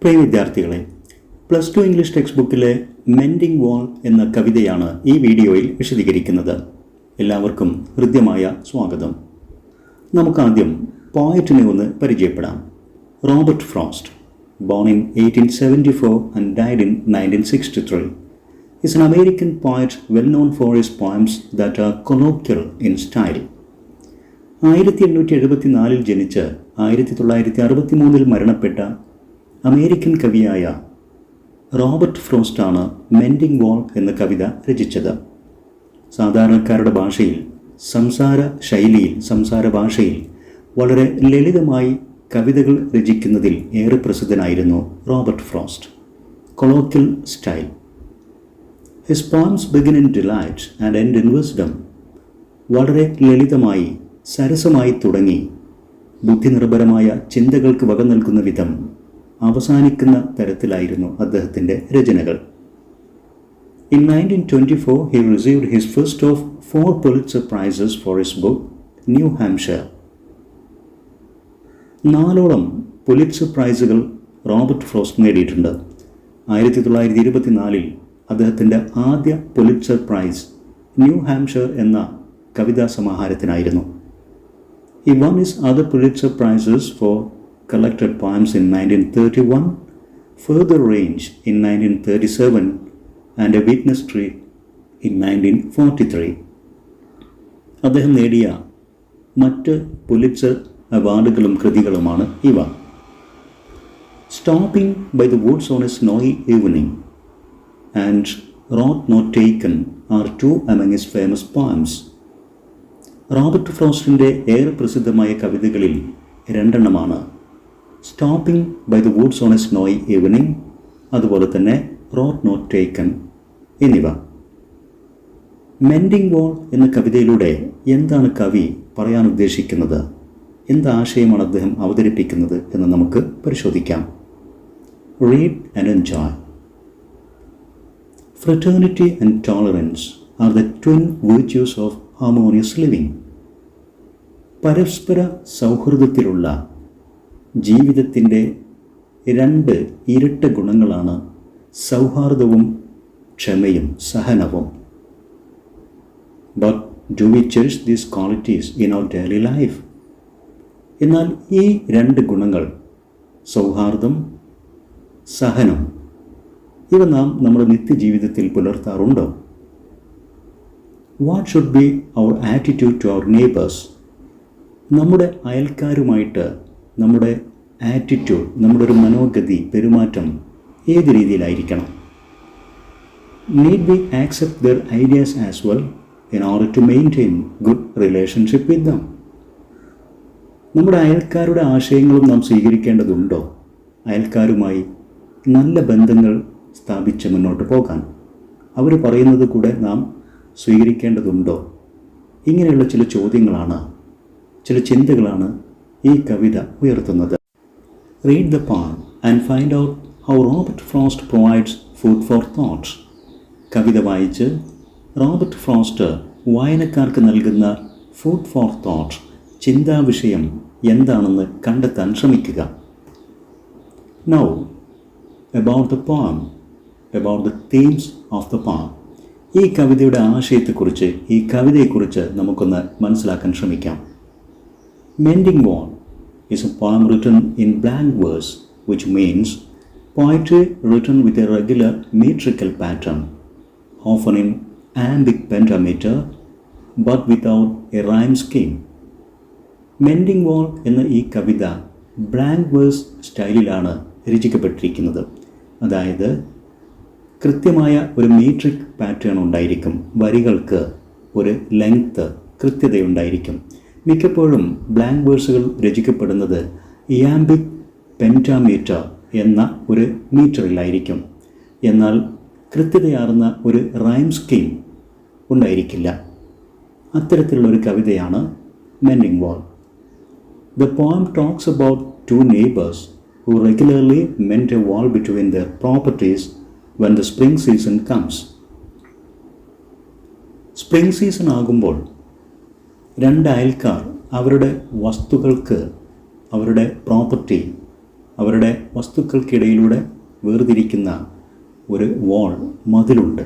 പ്രിയ വിദ്യാർത്ഥികളെ, +2 English text ബുക്കിലെ mending wall എന്ന കവിതയാണ് ഈ വീഡിയോയിൽ വിശദീകരിക്കുന്നത്. എല്ലാവർക്കും ഹൃദ്യമായ സ്വാഗതം. നമുക്കാദ്യം പോയറ്റിനെ ഒന്ന് പരിചയപ്പെടാം. Robert frost, born in 1874 and died in 1963, is an American poet well known for his poems that are colloquial in style. 1874 ജനിച്ച് 1963 മരണപ്പെട്ട അമേരിക്കൻ കവിയായ റോബർട്ട് ഫ്രോസ്റ്റാണ് മെൻഡിങ് വാൾ എന്ന കവിത രചിച്ചത്. സാധാരണക്കാരുടെ ഭാഷയിൽ, സംസാര ഭാഷയിൽ വളരെ ലളിതമായി കവിതകൾ രചിക്കുന്നതിൽ ഏറെ പ്രസിദ്ധനായിരുന്നു Robert Frost. Colloquial style. His poems begin in delight and end in wisdom. വളരെ ലളിതമായി, സരസമായി തുടങ്ങി ബുദ്ധിനിർഭരമായ ചിന്തകൾക്ക് വക നൽകുന്ന വിധം അവസാനിക്കുന്ന തരത്തിലായിരുന്നു അദ്ദേഹത്തിൻ്റെ രചനകൾ. In 1924, he received his first of 4 Pulitzer Prizes for his book New Hampshire. 4 Pulitzer പ്രൈസുകൾ റോബർട്ട് ഫ്രോസ്റ്റ് നേടിയിട്ടുണ്ട്. 1924 അദ്ദേഹത്തിൻ്റെ ആദ്യ പുലിറ്റ്സർ പ്രൈസ് ന്യൂ ഹാംഷയർ എന്ന കവിതാ സമാഹാരത്തിനായിരുന്നു. He won his other Pulitzer Prizes for collected poems in 1931, Further Range in 1937 and A Weakness Tree in 1943. അദ്ദേഹം നേടിയ മറ്റ് Pulitzer അവാർഡുകളും കൃതികളുമാണ് ഇവ. Stopping by the Woods on a Snowy Evening and Road Not Taken are 2 among his famous poems. Robert ഫ്രോസ്റ്റിൻ്റെ ഏറെ പ്രസിദ്ധമായ കവിതകളിൽ 2 stopping by the woods on a snowy evening, അതുപോലെ തന്നെ റോഡ് നോട്ട് ടേക്കൺ എന്നിവ. മെൻഡിങ് വാൾ എന്ന കവിതയിലൂടെ എന്താണ് കവി പറയാൻ ഉദ്ദേശിക്കുന്നത്, എന്താശയമാണ് അദ്ദേഹം അവതരിപ്പിക്കുന്നത് എന്ന് നമുക്ക് പരിശോധിക്കാം. Read and enjoy. Fraternity and tolerance are the twin virtues of harmonious living. പരസ്പര സൗഹൃദത്തിലുള്ള ജീവിതത്തിൻ്റെ 2 ഇരട്ട ഗുണങ്ങളാണ് സൗഹാർദ്ദവും ക്ഷമയും സഹനവും. But do we cherish these qualities in our daily life? എന്നാൽ ഈ 2 ഗുണങ്ങൾ, സൗഹാർദ്ദം, സഹനം, ഇവ നാം നമ്മുടെ നിത്യജീവിതത്തിൽ പുലർത്താറുണ്ടോ? What should be our attitude to our neighbors? നമ്മുടെ അയൽക്കാരുമായിട്ട് നമ്മുടെ ആറ്റിറ്റ്യൂഡ്, നമ്മുടെ ഒരു മനോഗതി, പെരുമാറ്റം ഏത് രീതിയിലായിരിക്കണം? Need we accept their ideas as well in order to maintain good relationship with them? നമ്മുടെ അയൽക്കാരുടെ ആശയങ്ങളും നാം സ്വീകരിക്കേണ്ടതുണ്ടോ? അയൽക്കാരുമായി നല്ല ബന്ധങ്ങൾ സ്ഥാപിച്ച് മുന്നോട്ട് പോകാൻ അവർ പറയുന്നത് കൂടെ നാം സ്വീകരിക്കേണ്ടതുണ്ടോ? ഇങ്ങനെയുള്ള ചില ചോദ്യങ്ങളാണ്, ചില ചിന്തകളാണ് ഈ കവിത ഉയർത്തുന്നത്. Read the poem and find out how Robert Frost provides food for thought. കവിത വായിച്ച് റോബർട്ട് ഫ്രോസ്റ്റ് വായനക്കാർക്ക് നൽകുന്ന ഫുഡ് ഫോർ തോട്ട്, ചിന്താവിഷയം എന്താണെന്ന് കണ്ടെത്താൻ ശ്രമിക്കുക. Now about the poem, about the themes of the poem. ഈ കവിതയുടെ ആശയത്തെക്കുറിച്ച്, ഈ കവിതയെക്കുറിച്ച് നമുക്കൊന്ന് മനസ്സിലാക്കാൻ ശ്രമിക്കാം. Mending Wall is a poem written in blank verse, which means poetry written with a regular metrical pattern, often in iambic pentameter, but without a rhyme scheme. Mending Wall എന്ന ഈ കവിത blank verse സ്റ്റൈലിലാണ് രചിക്കപ്പെട്ടിരിക്കുന്നത്. അതായത് കൃത്യമായ ഒരു മീട്രിക് pattern ഉണ്ടായിരിക്കും, വരികൾക്ക് ഒരു length, കൃത്യതയുണ്ടായിരിക്കും. മിക്കപ്പോഴും blank വേഴ്സുകൾ രചിക്കപ്പെടുന്നത് ഇയാംബിക് പെൻറ്റാമീറ്റർ എന്ന ഒരു മീറ്ററിലായിരിക്കും. എന്നാൽ കൃത്യതയാർന്ന ഒരു റൈം സ്കീം ഉണ്ടായിരിക്കില്ല. അത്തരത്തിലുള്ള ഒരു കവിതയാണ് mending wall. The poem talks about 2 neighbors who regularly mend a wall between their properties when the spring season comes. Spring season ആകുമ്പോൾ 2 അയൽക്കാർ അവരുടെ വസ്തുക്കൾക്ക്, അവരുടെ പ്രോപ്പർട്ടി അവരുടെ വസ്തുക്കൾക്കിടയിലൂടെ വേർതിരിക്കുന്ന ഒരു വാൾ, മതിലുണ്ട്.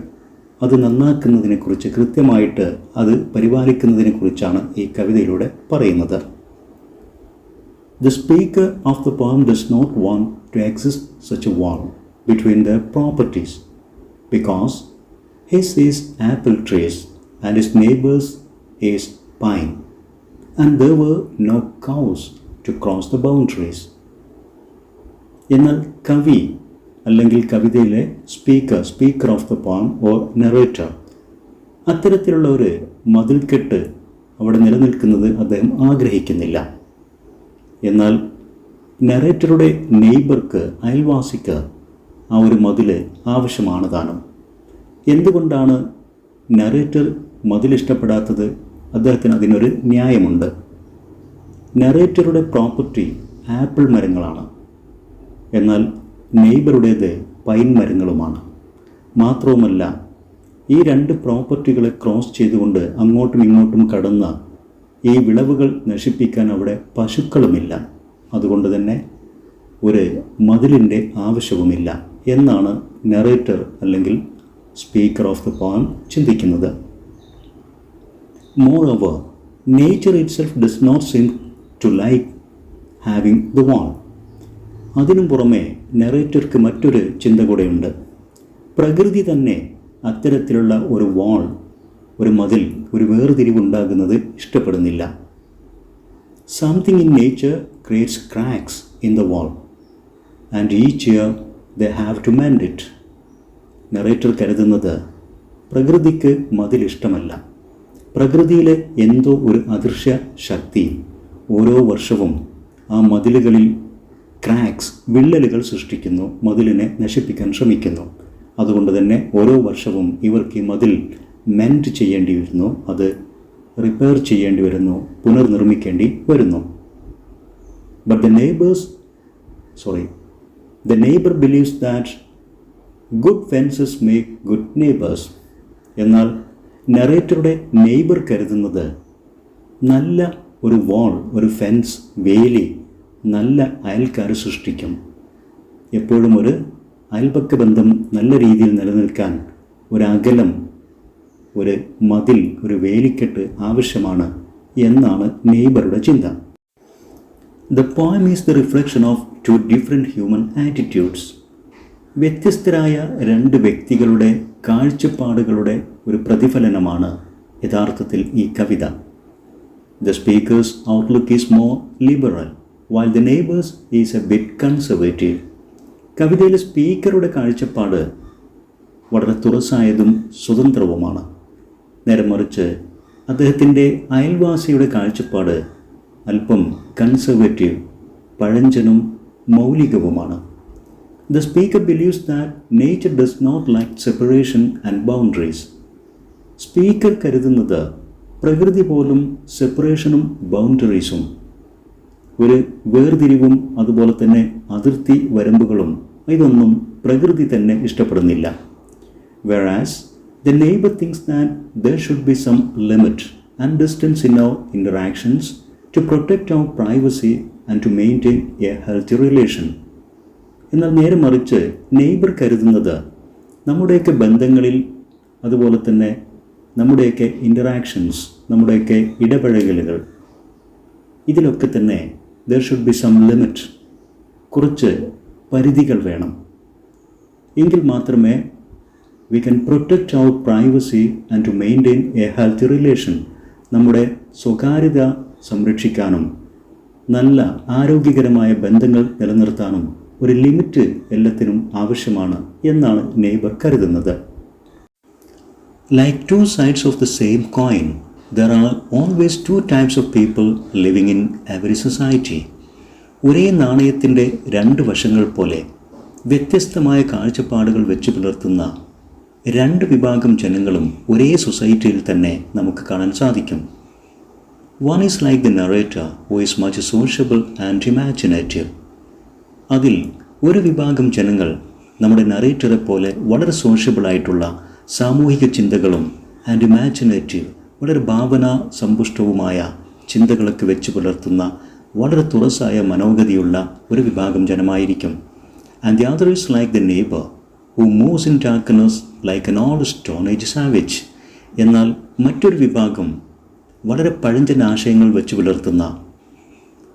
അത് നന്നാക്കുന്നതിനെക്കുറിച്ച്, കൃത്യമായിട്ട് അത് പരിപാലിക്കുന്നതിനെക്കുറിച്ചാണ് ഈ കവിതയിലൂടെ പറയുന്നത്. The speaker of the poem does not want to exist such a wall between their properties, because his is apple trees and his neighbor's is pine, and there were no cows to cross the boundaries. എന്നാൽ കവി അല്ലെങ്കിൽ കവിതയിലെ speaker of the poem or narrator അത്തരത്തിലുള്ള ഒരു മതിൽക്കെട്ട് അവിടെ നിലനിൽക്കുന്നത് അദ്ദേഹം ആഗ്രഹിക്കുന്നില്ല. എന്നാൽ നെറേറ്ററുടെ നെയ്ബർക്ക്, അയൽവാസിക്ക് ആ ഒരു മതിൽ ആവശ്യമാണ് താനും. എന്തുകൊണ്ടാണ് നെറേറ്റർ മതിലിഷ്ടപ്പെടാത്തത്? അദ്ദേഹത്തിന് അതിനൊരു ന്യായമുണ്ട്. നെറേറ്ററുടെ പ്രോപ്പർട്ടി ആപ്പിൾ മരങ്ങളാണ്, എന്നാൽ നെയ്ബറുടേത് പൈൻ മരങ്ങളുമാണ്. മാത്രവുമല്ല, ഈ രണ്ട് പ്രോപ്പർട്ടികളെ ക്രോസ് ചെയ്തുകൊണ്ട് അങ്ങോട്ടും ഇങ്ങോട്ടും കടന്ന് ഈ വിളവുകൾ നശിപ്പിക്കാൻ അവിടെ പശുക്കളുമില്ല. അതുകൊണ്ട് തന്നെ ഒരു മതിലിൻ്റെ ആവശ്യവുമില്ല എന്നാണ് നെറേറ്റർ അല്ലെങ്കിൽ സ്പീക്കർ ഓഫ് ദ പോയം ചിന്തിക്കുന്നത്. Moreover, nature itself does not seem to like having the wall. അതിനും പുറമെ നെറേറ്റർക്ക് മറ്റൊരു ചിന്ത കൂടെയുണ്ട്. പ്രകൃതി തന്നെ അത്തരത്തിലുള്ള ഒരു വാൾ, ഒരു മതിൽ, ഒരു വേർതിരിവുണ്ടാകുന്നത് ഇഷ്ടപ്പെടുന്നില്ല. Something in nature creates cracks in the wall and each year they have to mend it. Narrator കരുതുന്നത് പ്രകൃതിക്ക് മതിൽ ഇഷ്ടമല്ല. പ്രകൃതിയിലെ എന്തോ ഒരു അദൃശ്യ ശക്തി ഓരോ വർഷവും ആ മതിലുകളിൽ ക്രാക്സ്, വിള്ളലുകൾ സൃഷ്ടിക്കുന്നു, മതിലിനെ നശിപ്പിക്കാൻ ശ്രമിക്കുന്നു. അതുകൊണ്ട് തന്നെ ഓരോ വർഷവും ഇവർക്ക് ഈ മതിൽ മെൻഡ് ചെയ്യേണ്ടി വരുന്നു, അത് റിപ്പയർ ചെയ്യേണ്ടി വരുന്നു, പുനർനിർമ്മിക്കേണ്ടി വരുന്നു. But the neighbor believes that good fences make good neighbors. എന്നാൽ നെറേറ്ററുടെ നെയ്ബർ കരുതുന്നത് നല്ല ഒരു വാൾ, ഒരു ഫെൻസ്, വേലി നല്ല അയൽക്കാർ സൃഷ്ടിക്കും. എപ്പോഴും ഒരു അയൽപക്ക ബന്ധം നല്ല രീതിയിൽ നിലനിൽക്കാൻ ഒരകലം, ഒരു മതിൽ, ഒരു വേലിക്കെട്ട് ആവശ്യമാണ് എന്നാണ് നെയ്ബറുടെ ചിന്ത. The poem is the reflection of two different human attitudes. വ്യത്യസ്തരായ രണ്ട് വ്യക്തികളുടെ കാഴ്ചപ്പാടുകളുടെ ഒരു പ്രതിഫലനമാണ് യഥാർത്ഥത്തിൽ ഈ കവിത. The speaker's outlook is more liberal, while the neighbor's is a bit conservative. കവിതയിലെ സ്പീക്കറുടെ കാഴ്ചപ്പാട് വളരെ തുറസായതും സ്വതന്ത്രവുമാണ്. നേരെ മറിച്ച് അദ്ദേഹത്തിൻ്റെ അയൽവാസിയുടെ കാഴ്ചപ്പാട് അല്പം conservative, പഴഞ്ചനും മൗലികവുമാണ്. The speaker believes that nature does not like separation and boundaries. Speaker കരുതുന്നത് പ്രകൃതി പോലും സെപ്പറേഷനും ബൗണ്ടറീസും, ഒരു വേർതിരിവും അതുപോലെ തന്നെ അതിർത്തി വരമ്പുകളും, ഇതൊന്നും പ്രകൃതി തന്നെ ഇഷ്ടപ്പെടുന്നില്ല. Whereas the neighbor thinks that there should be some limit and distance in our interactions to protect our privacy and to maintain a healthy relation. എന്നാൽ നേരെ മറിച്ച് നെയ്ബർ കരുതുന്നത് നമ്മുടെയൊക്കെ ബന്ധങ്ങളിൽ, അതുപോലെ തന്നെ നമ്മുടെയൊക്കെ ഇൻ്ററാക്ഷൻസ്, നമ്മുടെയൊക്കെ ഇടപഴകലുകൾ, ഇതിലൊക്കെ തന്നെ there should be some limit, കുറച്ച് പരിധികൾ വേണം. എങ്കിൽ മാത്രമേ we can protect our privacy and to maintain a healthy relation, നമ്മുടെ സ്വകാര്യത സംരക്ഷിക്കാനും നല്ല ആരോഗ്യകരമായ ബന്ധങ്ങൾ നിലനിർത്താനും ഒരു ലിമിറ്റ് എല്ലാത്തിനും ആവശ്യമാണ് എന്നാണ് നെയ്ബർ കരുതുന്നത്. Like two sides of the same coin, there are always two types of people living in every society. ഒരേ നാണയത്തിൻ്റെ രണ്ട് വശങ്ങൾ പോലെ വ്യത്യസ്തമായ കാഴ്ചപ്പാടുകൾ വെച്ച് പുലർത്തുന്ന രണ്ട് വിഭാഗം ജനങ്ങളും ഒരേ സൊസൈറ്റിയിൽ തന്നെ നമുക്ക് കാണാൻ സാധിക്കും. One is like the narrator, who is much sociable and imaginative. അതിൽ ഒരു വിഭാഗം ജനങ്ങൾ നമ്മുടെ നറേറ്ററെ പോലെ വളരെ സോഷ്യബിളായിട്ടുള്ള സാമൂഹിക ചിന്തകളും ആൻഡ് ഇമാജിനേറ്റീവ്, വളരെ ഭാവന സമ്പുഷ്ടവുമായ ചിന്തകളൊക്കെ വെച്ച് പുലർത്തുന്ന വളരെ തുറസായ മനോഗതിയുള്ള ഒരു വിഭാഗം ജനമായിരിക്കും. And the other is like the neighbour who moves in darkness like an old stone age savage. എന്നാൽ മറ്റൊരു വിഭാഗം വളരെ പഴഞ്ചൻ ആശയങ്ങൾ വെച്ച് പുലർത്തുന്ന,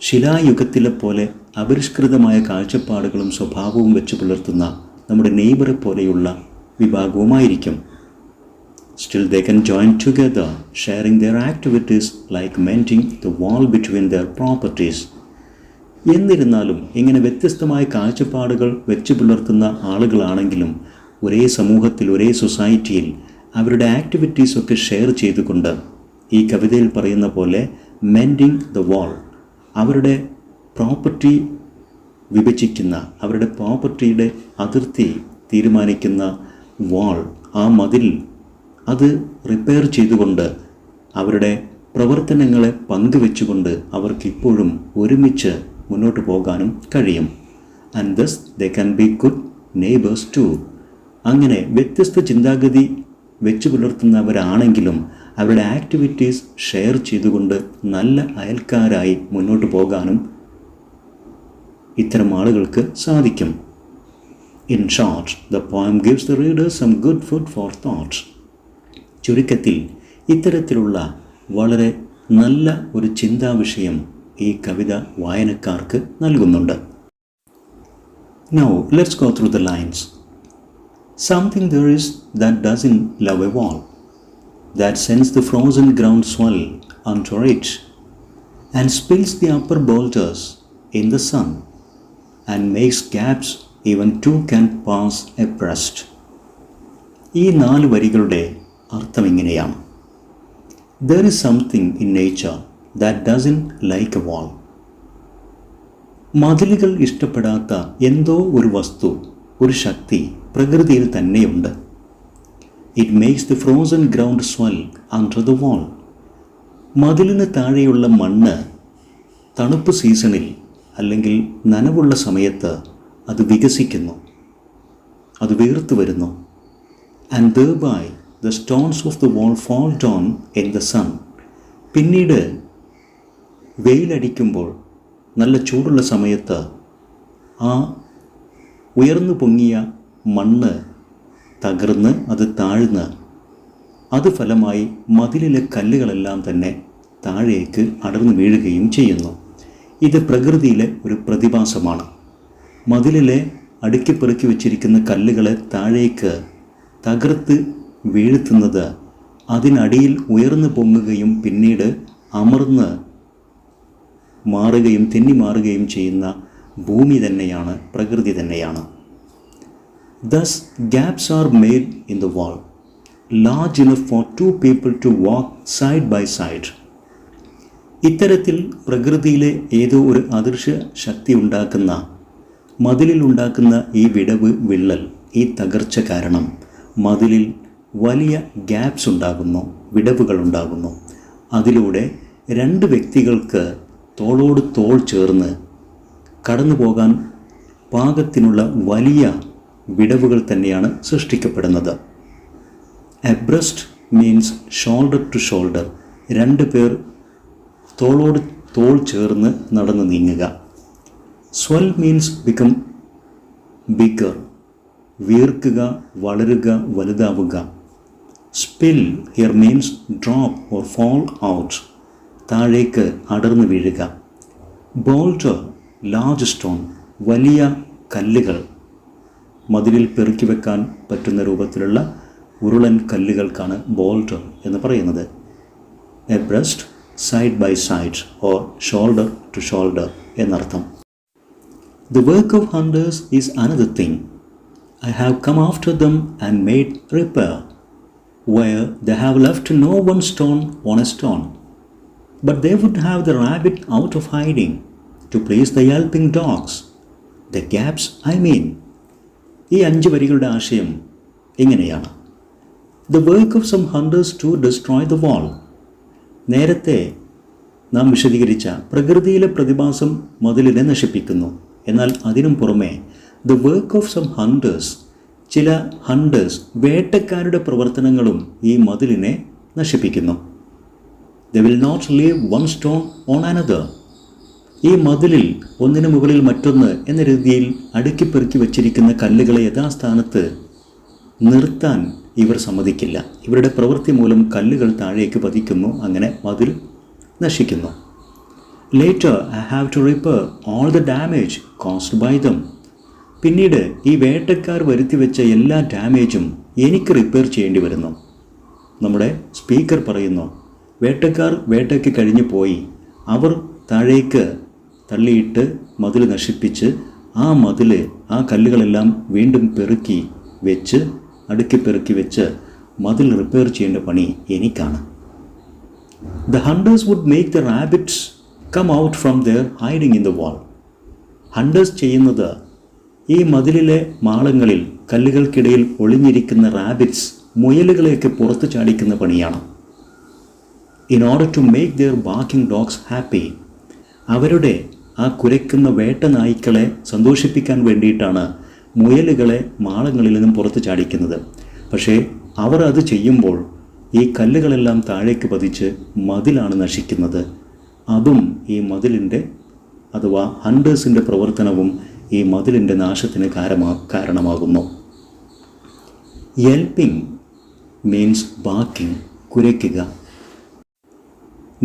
ശിലായുഗത്തിലെ പോലെ അപരിഷ്കൃതമായ കാഴ്ചപ്പാടുകളും സ്വഭാവവും വെച്ച് പുലർത്തുന്ന നമ്മുടെ നെയ്ബറെ പോലെയുള്ള വിഭാഗവുമായിരിക്കും. Still they can join together, sharing their activities like mending the wall between their properties. എന്നിരുന്നാലും ഇങ്ങനെ വ്യത്യസ്തമായ കാഴ്ചപ്പാടുകൾ വെച്ച് പുലർത്തുന്ന ആളുകളാണെങ്കിലും ഒരേ സമൂഹത്തിൽ, ഒരേ സൊസൈറ്റിയിൽ അവരുടെ ആക്ടിവിറ്റീസൊക്കെ ഷെയർ ചെയ്തുകൊണ്ട് ഈ കവിതയിൽ പറയുന്ന പോലെ മെൻഡിങ് ദ വാൾ, അവരുടെ പ്രോപ്പർട്ടി വിഭജിക്കുന്ന, അവരുടെ പ്രോപ്പർട്ടിയുടെ അതിർത്തി തീരുമാനിക്കുന്ന വാൾ, ആ മതിൽ, അത് റിപ്പയർ ചെയ്തുകൊണ്ട് അവരുടെ പ്രവർത്തനങ്ങളെ പങ്കുവെച്ചുകൊണ്ട് അവർക്കിപ്പോഴും ഒരുമിച്ച് മുന്നോട്ട് പോകാനും കഴിയും. And thus they can be good neighbours too. അങ്ങനെ വ്യത്യസ്ത ചിന്താഗതി വെച്ച് പുലർത്തുന്നവരാണെങ്കിലും അവരുടെ ആക്ടിവിറ്റീസ് ഷെയർ ചെയ്തുകൊണ്ട് നല്ല അയൽക്കാരായി മുന്നോട്ട് പോകാനും ഇത്തരം ആളുകൾക്ക് സാധിക്കും. In short, the poem gives the reader some good food for thought. ചുരുക്കത്തിൽ ഇത്തരത്തിലുള്ള വളരെ നല്ല ഒരു ചിന്താവിഷയം ഈ കവിത വായനക്കാർക്ക് നൽകുന്നുണ്ട്. Now, let's go through the lines. Something there is that doesn't love a wall, that sends the frozen ground swell onto it, and spills the upper boulders in the sun, and makes gaps even two can pass abreast. ഈ 4 വരികളുടെ അർത്ഥം ഇങ്ങനെയാണ്. There is something in nature that doesn't like a wall. മതിലുകൾ ഇഷ്ടപ്പെടാത്ത എന്തോ ഒരു വസ്തു, ഒരു ശക്തി പ്രകൃതിയിൽ തന്നെയുണ്ട്. It makes the frozen ground swell under the wall. മതിലിന് താഴെയുള്ള മണ്ണ് തണുപ്പ് സീസണിൽ അല്ലെങ്കിൽ നനവുള്ള സമയത്ത് അത് വികസിക്കുന്നു, അത് വീർത്തു വരുന്നു. And thereby the stones of the wall fall down in the sun. പിന്നീട് വെയിലടിക്കുമ്പോൾ, നല്ല ചൂടുള്ള സമയത്ത് ആ ഉയർന്നു പൊങ്ങിയ മണ്ണ് തകർന്ന് അത് താഴ്ന്ന് അത് ഫലമായി മതിലിലെ കല്ലുകളെല്ലാം തന്നെ താഴേക്ക് അടർന്നു വീഴുകയും ചെയ്യുന്നു. ഇത് പ്രകൃതിയിലെ ഒരു പ്രതിഭാസമാണ്. മതിലിലെ അടുക്കിപ്പെറുക്കി വച്ചിരിക്കുന്ന കല്ലുകളെ താഴേക്ക് തകർത്ത് വീഴ്ത്തുന്നത് അതിനടിയിൽ ഉയർന്നു പൊങ്ങുകയും പിന്നീട് അമർന്ന് മാറുകയും തെന്നി മാറുകയും ചെയ്യുന്ന ഭൂമി തന്നെയാണ്, പ്രകൃതി തന്നെയാണ്. Thus, gaps are made in the wall, large enough for 2 people to walk side by side. ഇത്തരത്തിൽ പ്രകൃതിയിലെ ഏതോ ഒരു അദൃശ്യ ശക്തി ഉണ്ടാക്കുന്ന, മതിലിൽ ഉണ്ടാക്കുന്ന ഈ വിടവ്, വിള്ളൽ, ഈ തകർച്ച കാരണം മതിലിൽ വലിയ ഗ്യാപ്സ് ഉണ്ടാകുന്നു, വിടവുകൾ ഉണ്ടാകുന്നു. അതിലൂടെ 2 വ്യക്തികൾക്ക് തോളോട് തോൾ ചേർന്ന് കടന്നു പോകാൻ പാകത്തിനുള്ള വലിയ വിടവുകൾ തന്നെയാണ് സൃഷ്ടിക്കപ്പെടുന്നത്. Abreast means shoulder to shoulder, 2 പേർ തോളോട് തോൾ ചേർന്ന് നടന്ന് നീങ്ങുക. സ്വൽ മീൻസ് ബിക്കം ബിഗർ, വീർക്കുക, വളരുക, വലുതാവുക. Spill here means drop or fall out, താഴേക്ക് അടർന്നു വീഴുക. ബോൾഡർ ലാർജ് സ്റ്റോൺ, വലിയ കല്ലുകൾ, മതിലിൽ പെറുക്കി വെക്കാൻ പറ്റുന്ന രൂപത്തിലുള്ള ഉരുളൻ കല്ലുകൾക്കാണ് ബോൾഡർ എന്ന് പറയുന്നത്. Abreast side by side or shoulder to shoulder എന്നർത്ഥം. The work of hunters is another thing. I have come after them and made repair, where they have left no one stone on a stone. But they would have the rabbit out of hiding, to please the yelping dogs. The gaps I mean. ഈ 5 വരികളുടെ ആശയം ഇങ്ങനെയാണ്. The work of some hunters to destroy the wall. നേരത്തെ നാം വിശദീകരിച്ച പ്രകൃതിയിലെ പ്രതിഭാസം മതിലിനെ നശിപ്പിക്കുന്നു. എന്നാൽ അതിനും പുറമെ the work of some hunters, ചില ഹണ്ടേഴ്സ്, വേട്ടക്കാരുടെ പ്രവർത്തനങ്ങളും ഈ മതിലിനെ നശിപ്പിക്കുന്നു. They will not leave one stone on another. ഈ മതിലിൽ ഒന്നിനു മുകളിൽ മറ്റൊന്ന് എന്ന രീതിയിൽ അടുക്കിപ്പെറുക്കി വച്ചിരിക്കുന്ന കല്ലുകളെ യഥാസ്ഥാനത്ത് നിർത്താൻ ഇവർ സമ്മതിക്കില്ല. ഇവരുടെ പ്രവൃത്തി മൂലം കല്ലുകൾ താഴേക്ക് പതിക്കുന്നു. അങ്ങനെ മതിൽ നശിക്കുന്നു. Later I have to repair all the damage caused by them. പിന്നീട് ഈ വേട്ടക്കാർ വരുത്തിവെച്ച എല്ലാ ഡാമേജും എനിക്ക് റിപ്പയർ ചെയ്യേണ്ടി വരുന്നു. നമ്മുടെ സ്പീക്കർ പറയുന്നു, വേട്ടക്കാർ വേട്ടയ്ക്ക് കഴിഞ്ഞു പോയി. അവർ താഴേക്ക് തള്ളിയിട്ട് മതിൽ നശിപ്പിച്ച് ആ കല്ലുകളെല്ലാം വീണ്ടും പെറുക്കി വെച്ച് അടുക്കി പെറുക്കി വെച്ച് മതിൽ റിപ്പയർ ചെയ്യേണ്ട പണി എനിക്കാണ്. The hunters would make the rabbits come out from their hiding in the wall. Hunters ചെയ്യുന്നത് ഈ മതിലിലെ മാളങ്ങളിൽ കല്ലുകൾക്കിടയിൽ ഒളിഞ്ഞിരിക്കുന്ന റാബിറ്റ്സ്, മുയലുകളെയൊക്കെ പുറത്തു ചാടിക്കുന്ന പണിയാണ്. In order to make their barking dogs happy, അവരുടെ ആ കുരയ്ക്കുന്ന വേട്ട നായ്ക്കളെ സന്തോഷിപ്പിക്കാൻ വേണ്ടിയിട്ടാണ് മുയലുകളെ മാളങ്ങളിൽ നിന്നും പുറത്തു ചാടിക്കുന്നത്. പക്ഷേ അവർ അത് ചെയ്യുമ്പോൾ ഈ കല്ലുകളെല്ലാം താഴേക്ക് പതിച്ച് മതിലാണ് നശിക്കുന്നത്. അതും ഈ മതിലിൻ്റെ അഥവാ ഹണ്ടേഴ്സിൻ്റെ പ്രവർത്തനവും ഈ മതിലിൻ്റെ നാശത്തിന് കാരണമാകുന്നു. യെൽപ്പിംഗ് മീൻസ് ബാക്കിംഗ്, കുരയ്ക്കുക.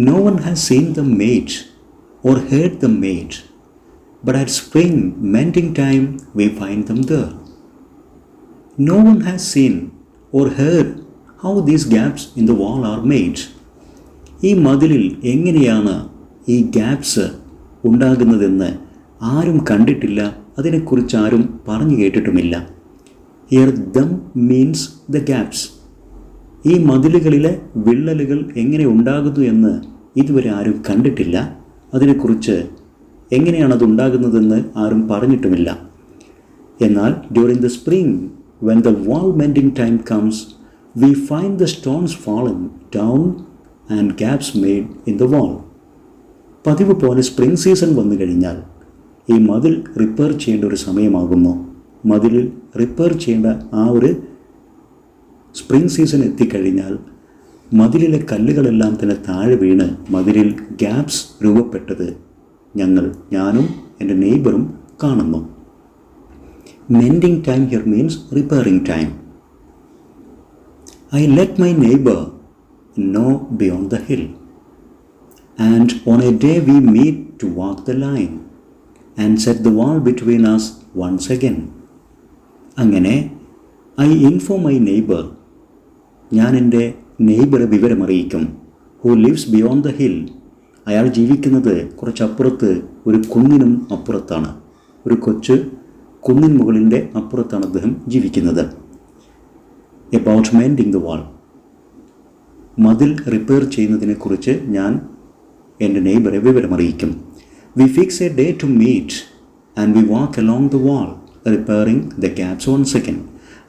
No one has seen them mate or heard them mate, but at spring mending time we find them there. No one has seen or heard how these gaps in the wall are made. ഈ മതിലിൽ എങ്ങനെയാണ് ഈ gaps ഉണ്ടാകുന്നതെന്ന് ആരും കണ്ടിട്ടില്ല, അതിനെക്കുറിച്ച് ആരും പറഞ്ഞു കേട്ടിട്ടുമില്ല. Here them means the gaps. ഈ മതിലുകളിലെ വിള്ളലുകൾ എങ്ങനെ ഉണ്ടാകുന്നു എന്ന് ഇതുവരെ ആരും കണ്ടിട്ടില്ല, അതിനെക്കുറിച്ച് എങ്ങനെയാണത് ഉണ്ടാകുന്നതെന്ന് ആരും പറഞ്ഞിട്ടുമില്ല. എന്നാൽ during the spring when the wall mending time comes we find the stones fallen down and gaps made in the വാൾ. പതിവ് പോലെ സ്പ്രിംഗ് സീസൺ വന്നു കഴിഞ്ഞാൽ ഈ മതിൽ റിപ്പയർ ചെയ്യേണ്ട ഒരു സമയമാകുന്നു. മതിലിൽ റിപ്പയർ ചെയ്യേണ്ട ആ ഒരു സ്പ്രിംഗ് സീസൺ എത്തിക്കഴിഞ്ഞാൽ മതിലിലെ കല്ലുകളെല്ലാം തന്നെ താഴെ വീണ് മതിലിൽ ഗ്യാപ്സ് രൂപപ്പെട്ടത് ഞാനും എൻ്റെ നെയ്ബറും കാണുന്നു. Mending time here means repairing time. I let my neighbor know beyond the hill, and on a day we meet to walk the line and set the wall between us once again. അങ്ങനെ I inform my neighbor, ഞാൻ എൻ്റെ നെയ്ബറെ വിവരമറിയിക്കും. Who lives beyond the hill, അയാൾ ജീവിക്കുന്നത് കുറച്ചപ്പുറത്ത്, ഒരു കുന്നിനും അപ്പുറത്താണ്, ഒരു കൊച്ചു കുന്നിൻ മുകളിൻ്റെ അപ്പുറത്താണ് അദ്ദേഹം ജീവിക്കുന്നത്. എബൌട്ട് മെൻഡിങ് ദ വാൾ, മതിൽ റിപ്പയർ ചെയ്യുന്നതിനെക്കുറിച്ച് ഞാൻ എൻ്റെ നെയ്ബറെ വിവരമറിയിക്കും. We fix a day to meet and we walk along the wall repairing the gaps once again.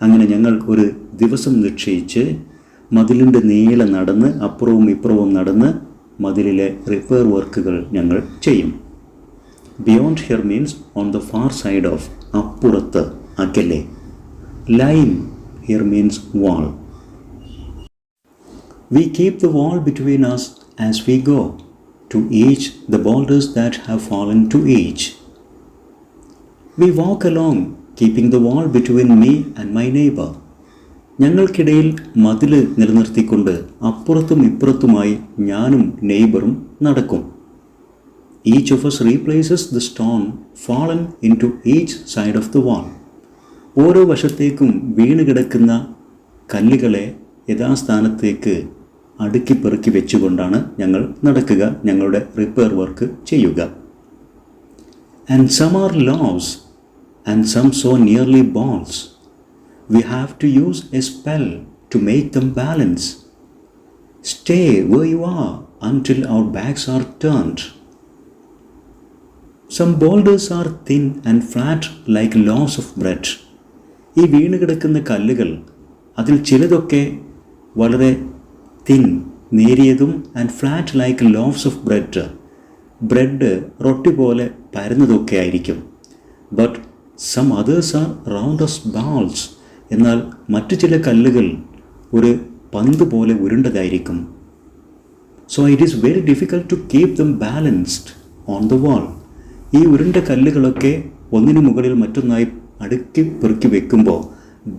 അങ്ങനെ ഞങ്ങൾ ഒരു ദിവസം നിശ്ചയിച്ച് മതിലിൻ്റെ നീളെ നടന്ന് അപ്പുറവും ഇപ്പുറവും നടന്ന് മതിലിലെ റിപ്പയർ വർക്കുകൾ ഞങ്ങൾ ചെയ്യും. Beyond here means on the far side of, അപ്പുറത്ത്, അകലെ. Line here means wall. We keep the wall between us as we go to each the boulders that have fallen to each. We walk along keeping the wall between me and my neighbor. ഞങ്ങൾക്കിടയിൽ മതിൽ നിലനിർത്തിക്കൊണ്ട് അപ്പുറത്തും ഇപ്പുറത്തുമായി ഞാനും നെയ്ബറും നടക്കും. Each of us replaces the stone fallen into each side of the wall. ഓരോ വശത്തേക്കും വീണ് കിടക്കുന്ന കല്ലുകളെ യഥാസ്ഥാനത്തേക്ക് അടുക്കി പെറുക്കി വെച്ചുകൊണ്ടാണ് ഞങ്ങൾ നടക്കുക, ഞങ്ങളുടെ റിപ്പയർ വർക്ക് ചെയ്യുക. And some are loaves and some so nearly balls. We have to use a spell to make them balance. Stay where you are until our backs are turned. Some boulders are thin and flat like loaves of bread. ഈ വീണ് കിടക്കുന്ന കല്ലുകൾ, അതിൽ ചിലതൊക്കെ വളരെ thin, നേരിയതും, and flat like loaves of bread, bread റൊട്ടി പോലെ പരന്നതൊക്കെ ആയിരിക്കും. But some others are round of balls. എന്നാൽ മറ്റു ചില കല്ലുകൾ ഒരു പന്ത് പോലെ ഉരുണ്ടതായിരിക്കും. So it is very difficult to keep them balanced on the wall. ഈ ഉരുണ്ട കല്ലുകളൊക്കെ ഒന്നിനു മുകളിൽ മറ്റൊന്നായി അടുക്കി പെറുക്കി വെക്കുമ്പോൾ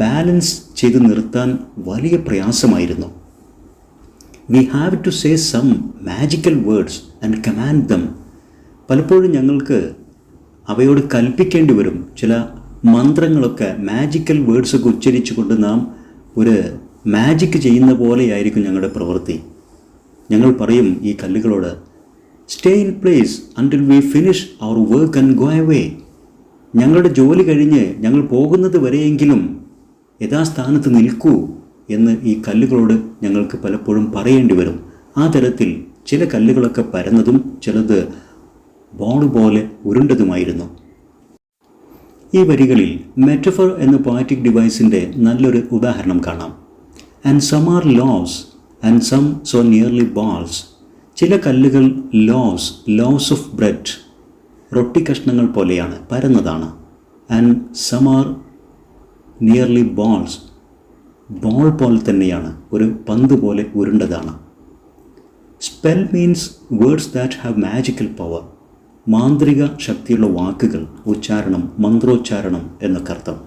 ബാലൻസ് ചെയ്ത് നിർത്താൻ വലിയ പ്രയാസമായിരുന്നു. We have to say some magical words and command them. പലപ്പോഴും ഞങ്ങൾക്ക് അവയോട് കൽപ്പിക്കേണ്ടി വരും. ചില മന്ത്രങ്ങളൊക്കെ, മാജിക്കൽ വേർഡ്സൊക്കെ ഉച്ചരിച്ചുകൊണ്ട് നാം ഒരു മാജിക് ചെയ്യുന്ന പോലെയായിരിക്കും ഞങ്ങളുടെ പ്രവൃത്തി. ഞങ്ങൾ പറയും ഈ കല്ലുകളോട്, stay in place until we finish our work and go away. ഞങ്ങളുടെ ജോലി കഴിഞ്ഞ് ഞങ്ങൾ പോകുന്നത് വരെയെങ്കിലും യഥാസ്ഥാനത്ത് നിൽക്കൂ എന്ന് ഈ കല്ലുകളോട് ഞങ്ങൾക്ക് പലപ്പോഴും പറയേണ്ടി വരും. ആ തരത്തിൽ ചില കല്ലുകളൊക്കെ പരന്നതും ചിലത് ബോൾ പോലെ ഉരുണ്ടതുമായിരുന്നു. ഈ വരികളിൽ മെറ്റഫർ എന്ന പോയറ്റിക് ഡിവൈസിൻ്റെ നല്ലൊരു ഉദാഹരണം കാണാം. And some are loaves and some so nearly balls. ചില കല്ലുകൾ ലോസ് ഓഫ് ബ്രെഡ്, റൊട്ടി കഷ്ണങ്ങൾ പോലെയാണ്, പരന്നതാണ്. And some are nearly balls, ball പോലെ തന്നെയാണ്, ഒരു പന്ത് പോലെ ഉരുണ്ടതാണ്. Spell means words that have magical power. മാന്ത്രിക ശക്തിയുള്ള വാക്കുകൾ, ഉച്ചാരണം, മന്ത്രോച്ചാരണം എന്നൊക്കെ അർത്ഥം.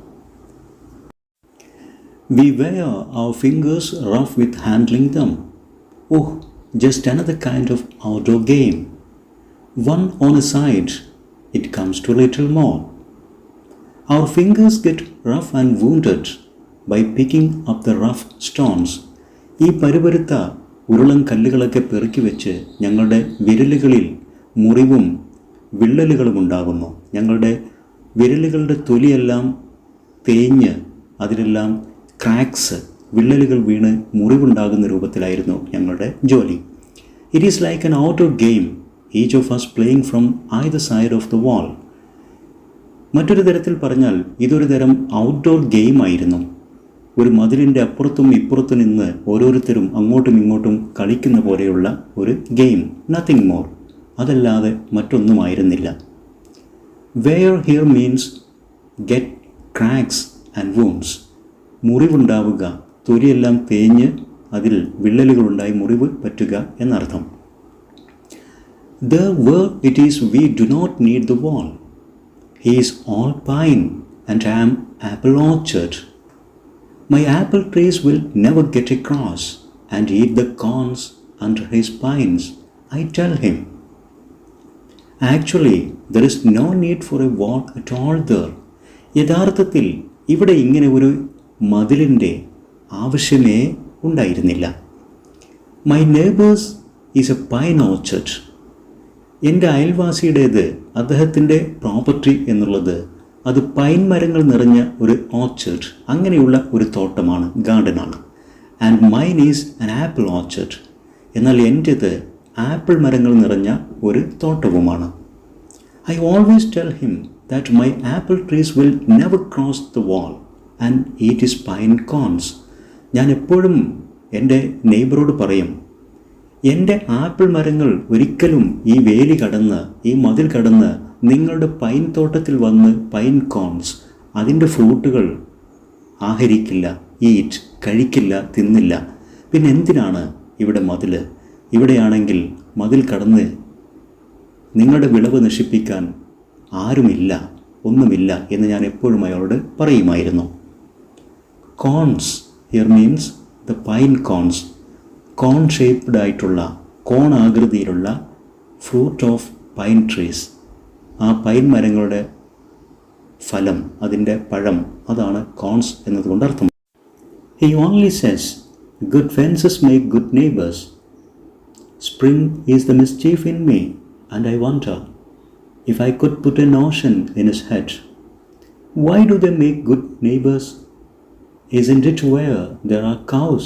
We wear our fingers rough with handling them. Oh, just another kind of outdoor game. One on a side, it comes to little more. Our fingers get rough and wounded by picking up the rough stones. ഈ പരുപരുത്ത ഉരുളൻ കല്ലുകളൊക്കെ പെറുക്കി വെച്ച് ഞങ്ങളുടെ വിരലുകളിൽ മുറിവും വിള്ളലുകളും ഉണ്ടാകുന്നു. ഞങ്ങളുടെ വിരലുകളുടെ തൊലിയെല്ലാം തേഞ്ഞ് അതിലെല്ലാം cracks, വിള്ളലുകൾ വീണ് മുറിവുണ്ടാകുന്ന രൂപത്തിലായിരുന്നു ഞങ്ങളുടെ ജോലി. It is like an outdoor game, each of us playing from either side of the wall. മറ്റൊരു തരത്തിൽ പറഞ്ഞാൽ ഇതൊരു തരം ഔട്ട്ഡോർ ഗെയിം ആയിരുന്നു. ഒരു മതിലിൻ്റെ അപ്പുറത്തും ഇപ്പുറത്തും നിന്ന് ഓരോരുത്തരും അങ്ങോട്ടും ഇങ്ങോട്ടും കളിക്കുന്ന പോലെയുള്ള ഒരു ഗെയിം, നത്തിങ് മോർ. അതല്ലാതെ മറ്റൊന്നുമായിരുന്നില്ല. Wear here means get cracks and wounds. മുറിവുണ്ടാവുക, തൊലിയെല്ലാം തേഞ്ഞ് അതിൽ വിള്ളലുകളുണ്ടായി മുറിവ് പറ്റുക എന്നർത്ഥം. There where it is we do not need the wall. He is all pine and I am apple orchard. My apple trees will never get across and eat the corns under his pines, I tell him. Actually, there is no need for a wall at all there. യഥാർത്ഥത്തിൽ ഇവിടെ ഇങ്ങനെ ഒരു മതിലിൻ്റെ ആവശ്യമേ ഉണ്ടായിരുന്നില്ല. My neighbours is a pine orchard. എൻ്റെ അയൽവാസിയുടേത്, അദ്ദേഹത്തിൻ്റെ പ്രോപ്പർട്ടി എന്നുള്ളത്, അത് പൈൻ മരങ്ങൾ നിറഞ്ഞ ഒരു ഓർച്ചർഡ്, അങ്ങനെയുള്ള ഒരു തോട്ടമാണ്, ഗാർഡനാണ്. And mine is an apple orchard. എന്നാൽ എൻ്റേത് ആപ്പിൾ മരങ്ങൾ നിറഞ്ഞ ഒരു തോട്ടവുമാണ്. I always tell him that my apple trees will never cross the wall and eat his pine cones. ഞാൻ എപ്പോഴും എൻ്റെ നെയ്ബറോട് പറയും, എൻ്റെ ആപ്പിൾ മരങ്ങൾ ഒരിക്കലും ഈ വേലി കടന്ന്, ഈ മതിൽ കടന്ന് നിങ്ങളുടെ പൈൻ തോട്ടത്തിൽ വന്ന് പൈൻ കോൺസ്, അതിൻ്റെ ഫ്രൂട്ടുകൾ ആഹരിക്കില്ല, ഈറ്റ്, കഴിക്കില്ല, തിന്നില്ല. പിന്നെ എന്തിനാണ് ഇവിടെ മതിൽ? ഇവിടെയാണെങ്കിൽ മതിൽ കടന്ന് നിങ്ങളുടെ വിളവ് നശിപ്പിക്കാൻ ആരുമില്ല, ഒന്നുമില്ല എന്ന് ഞാൻ എപ്പോഴും അയാളോട് പറയുമായിരുന്നു. Cones here means the pine cones. Cone shaped ആയിട്ടുള്ള, കോൺ ആകൃതിയിലുള്ള ഫ്രൂട്ട് ഓഫ് പൈൻ ട്രീസ്. ആ പൈൻ മരങ്ങളുടെ ഫലം, അതിൻ്റെ പഴം, അതാണ് കോൺസ് എന്നതുകൊണ്ട് അർത്ഥം. He only says good fences make good neighbours. Spring is the mischief in me and I wonder if I could put a notion in his head. Why do they make good neighbors? Isn't it where there are cows?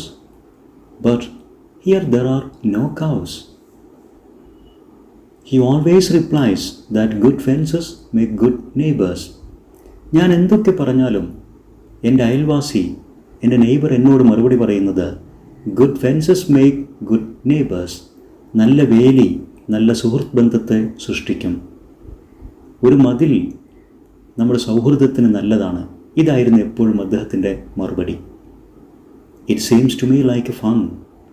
But here there are no cows. He always replies that good fences make good neighbors. ഞാൻ എന്തൊക്കെ പറഞ്ഞാലും എൻ്റെ അയൽവാസി, എൻ്റെ neighbour എന്നോട് മറുപടി പറയുന്നത്, good fences make good neighbours. നല്ല വേലി നല്ല സുഹൃത്ത് ബന്ധത്തെ സൃഷ്ടിക്കും. ഒരു മതിൽ നമ്മുടെ സൗഹൃദത്തിന് നല്ലതാണ്. ഇതായിരുന്നു എപ്പോഴും അദ്ദേഹത്തിൻ്റെ മറുപടി. It seems to me like a fun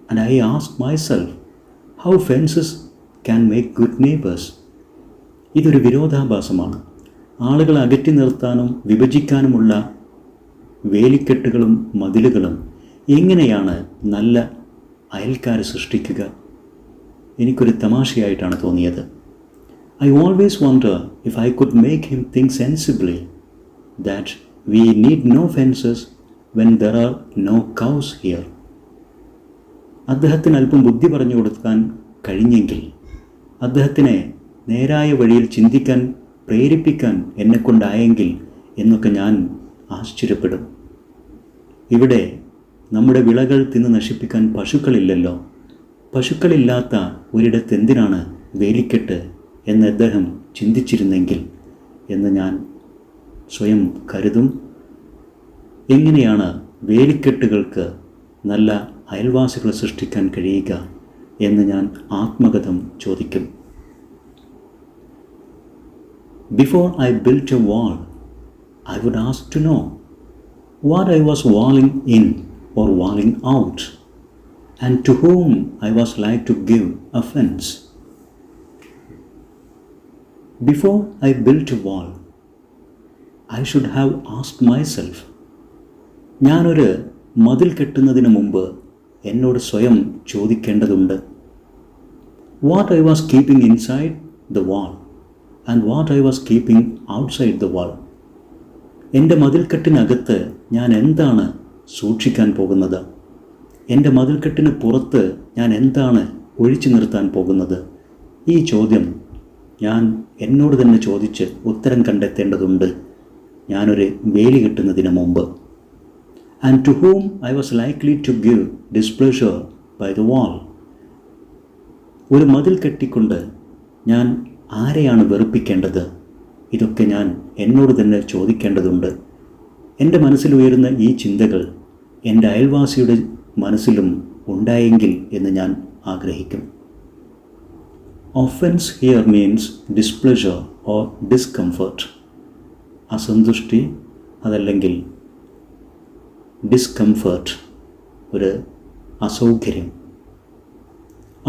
and I ask myself how fences can make good neighbours. ഇതൊരു വിരോധാഭാസമാണ്. ആളുകളെ അകറ്റി നിർത്താനും വിഭജിക്കാനുമുള്ള വേലിക്കെട്ടുകളും മതിലുകളും എങ്ങനെയാണ് നല്ല അയൽക്കാരെ സൃഷ്ടിക്കുക? എനിക്കൊരു തമാശയായിട്ടാണ് തോന്നിയത്. I always wonder if I could make him think sensibly that we need no fences when there are no cows here. അദ്ദേഹത്തിന് അല്പം ബുദ്ധി പറഞ്ഞു കൊടുക്കാൻ കഴിഞ്ഞെങ്കിൽ, അദ്ദേഹത്തിനെ നേരായ വഴിയിൽ ചിന്തിക്കാൻ പ്രേരിപ്പിക്കാൻ എന്നെക്കൊണ്ടായെങ്കിൽ എന്നൊക്കെ ഞാൻ ആശ്ചര്യപ്പെടും. ഇവിടെ നമ്മുടെ വിളകൾ തിന്ന് നശിപ്പിക്കാൻ പശുക്കളില്ലല്ലോ. പശുക്കളില്ലാത്ത ഒരിടത്ത് എന്തിനാണ് വേലിക്കെട്ട് എന്ന് അദ്ദേഹം ചിന്തിച്ചിരുന്നെങ്കിൽ എന്ന് ഞാൻ സ്വയം കരുതും. എങ്ങനെയാണ് വേലിക്കെട്ടുകൾക്ക് നല്ല അയൽവാസികളെ സൃഷ്ടിക്കാൻ കഴിയുക എന്ന് ഞാൻ ആത്മകഥം ചോദിക്കും. Before I built a wall, I would ask to know what I was walling in or walling out, and to whom I was like to give offense. Before I built a wall, I should have asked myself, ഞാനൊരു മതിൽ കെട്ടുന്നതിന് മുമ്പ് എന്നോട് സ്വയം ചോദിക്കേണ്ടതുണ്ട്. What I was keeping inside the wall and what I was keeping outside the wall. എൻ്റെ മതിൽക്കെട്ടിനകത്ത് ഞാൻ എന്താണ് സൂക്ഷിക്കാൻ പോകുന്നത്? എൻ്റെ മതിൽക്കെട്ടിന് പുറത്ത് ഞാൻ എന്താണ് ഒഴിച്ചു നിർത്താൻ പോകുന്നത്? ഈ ചോദ്യം ഞാൻ എന്നോട് തന്നെ ചോദിച്ച് ഉത്തരം കണ്ടെത്തേണ്ടതുണ്ട് ഞാനൊരു വേലി കെട്ടുന്നതിന് മുമ്പ്. And to whom I was likely to give displeasure by the wall. ഒരു മതിൽ കെട്ടിക്കൊണ്ട് ഞാൻ ആരെയാണ് വെറുപ്പിക്കേണ്ടത്? ഇതൊക്കെ ഞാൻ എന്നോട് തന്നെ ചോദിക്കേണ്ടതുണ്ട്. എൻ്റെ മനസ്സിലുയരുന്ന ഈ ചിന്തകൾ എൻ്റെ അയൽവാസിയുടെ മനസ്സിലും ഉണ്ടായെങ്കിൽ എന്ന് ഞാൻ ആഗ്രഹിക്കും. Offense here means displeasure or discomfort. അസന്തുഷ്ടി അതല്ലെങ്കിൽ ഡിസ്കംഫർട്ട്, ഒരു അസൗകര്യം.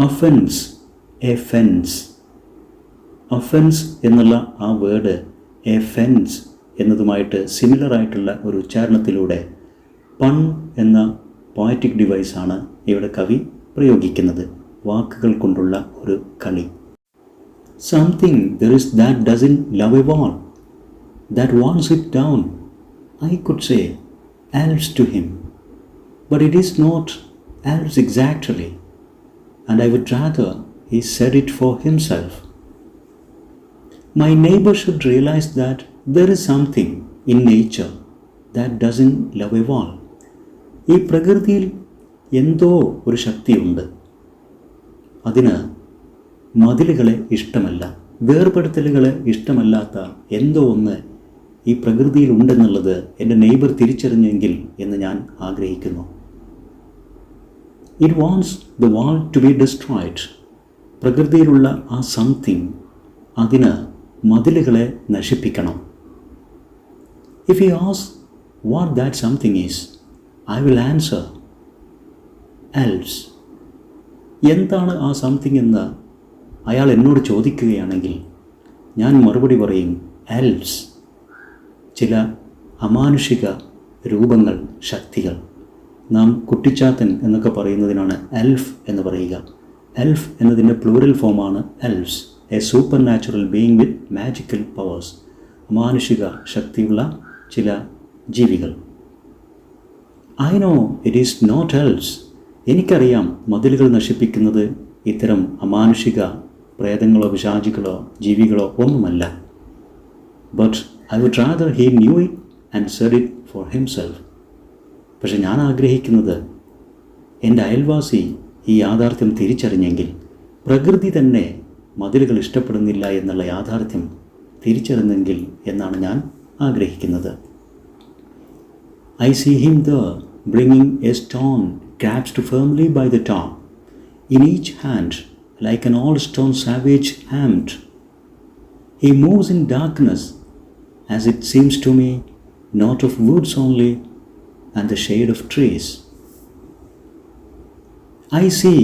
Offence, A fence. ഒഫൻസ് എന്നുള്ള ആ വേർഡ് എ ഫെൻസ് എന്നതുമായിട്ട് സിമിലർ ആയിട്ടുള്ള ഒരു ഉച്ചാരണത്തിലൂടെ പൺ എന്ന പോയറ്റിക് ഡിവൈസാണ് ഇവിടെ കവി പ്രയോഗിക്കുന്നത്. വാക്കുകൾ കൊണ്ടുള്ള ഒരു കളി. Something there is that doesn't love A wall, that wants it down. I could say else to him, but it is not else exactly, and I would rather he said it for himself. My neighbor should realize that there is something in nature that doesn't love a wall. ഈ പ്രകൃതിയിൽ എന്തോ ഒരു ശക്തിയുണ്ട്, അതിന് മതിലുകളെ ഇഷ്ടമല്ല, വേർപെടുത്തലുകളെ ഇഷ്ടമല്ലാത്ത എന്തോ ഒന്ന് ഈ പ്രകൃതിയിൽ ഉണ്ടെന്നുള്ളത് എൻ്റെ നെയ്ബർ തിരിച്ചറിഞ്ഞെങ്കിൽ എന്ന് ഞാൻ ആഗ്രഹിക്കുന്നു. It wants the wall to be destroyed. പ്രകൃതിയിലുള്ള ആ സംതിങ്, അതിന് മതിലുകളെ നശിപ്പിക്കണം. If he asks what that something is, I will answer elves. എന്താണ് ആ സംതിങ് എന്ന് അയാൾ എന്നോട് ചോദിക്കുകയാണെങ്കിൽ ഞാൻ മറുപടി പറയും എൽസ്. ചില അമാനുഷിക രൂപങ്ങൾ, ശക്തികൾ. നാം കുട്ടിച്ചാത്തൻ എന്നൊക്കെ പറയുന്നതിനാണ് എൽഫ് എന്ന് പറയുക. എൽഫ് എന്നതിൻ്റെ പ്ലൂറൽ ഫോമാണ് elves. A supernatural being with magical powers. അമാനുഷിക ശക്തിയുള്ള ചില ജീവികൾ. I know it is not elves. എനിക്കറിയാം മതിലുകൾ നശിപ്പിക്കുന്നത് ഇത്തരം അമാനുഷിക പ്രേതങ്ങളോ പിശാചുക്കളോ ജീവികളോ ഒന്നുമല്ല. But I would rather he knew it and said it for himself. പക്ഷെ ഞാൻ ആഗ്രഹിക്കുന്നത് എൻ്റെ അയൽവാസി ഈ യാഥാർത്ഥ്യം തിരിച്ചറിഞ്ഞെങ്കിൽ, പ്രകൃതി തന്നെ മതിലുകൾ ഇഷ്ടപ്പെടുന്നില്ല എന്നുള്ള യാഥാർത്ഥ്യം തിരിച്ചറിഞ്ഞെങ്കിൽ എന്നാണ് ഞാൻ ആഗ്രഹിക്കുന്നത്. I see him there bringing a stone grasped firmly by the top, in each hand like an all-stone savage armed. He moves in darkness, as it seems to me, not of woods only and the shade of trees. I see